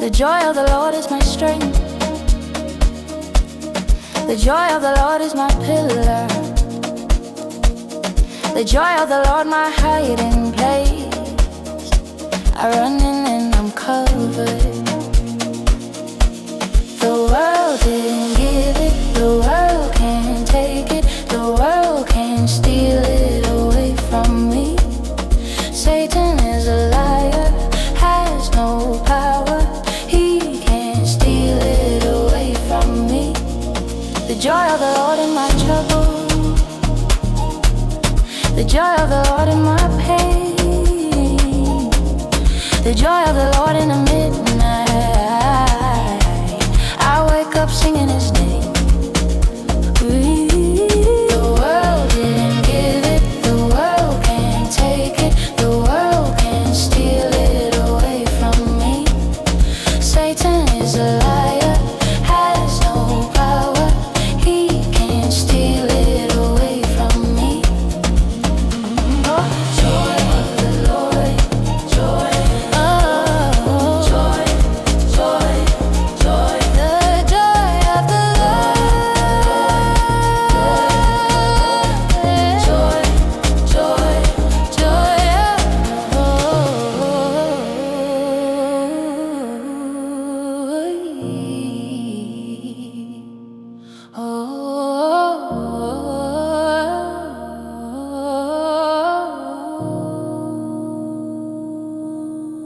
The joy of the Lord is my strength. The joy of the Lord is my pillar. The joy of the Lord my hiding place. I run in and I'm covered. The world didn't give it, the world can't take it, the world can't steal it away from me. Satan is a liar, has no power, he can't steal it away from me. The joy of the Lord in my trouble, the joy of the Lord in my pain, the joy of the Lord in the midnight. I wake up singing His name. The world didn't give it, the world can't take it, the world can't steal it away from me. Satan is a liar, has no power, he can't steal it away from me. Oh, joy of the Lord, joy, oh, joy, joy, joy, the joy of the Lord, joy, joy, joy,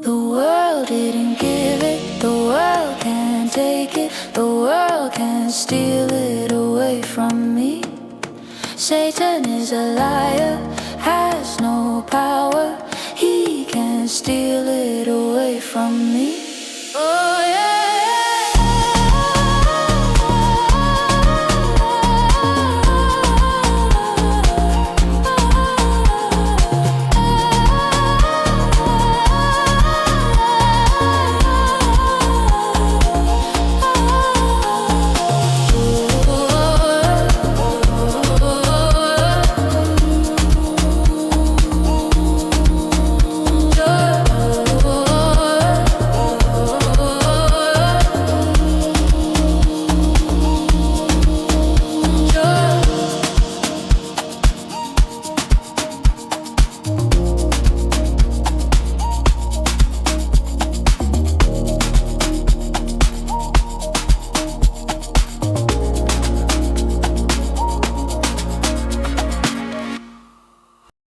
The world didn't give it, the world can't take it, the world can't steal it away from me. Satan is a liar, has no power, he can't steal it away from me.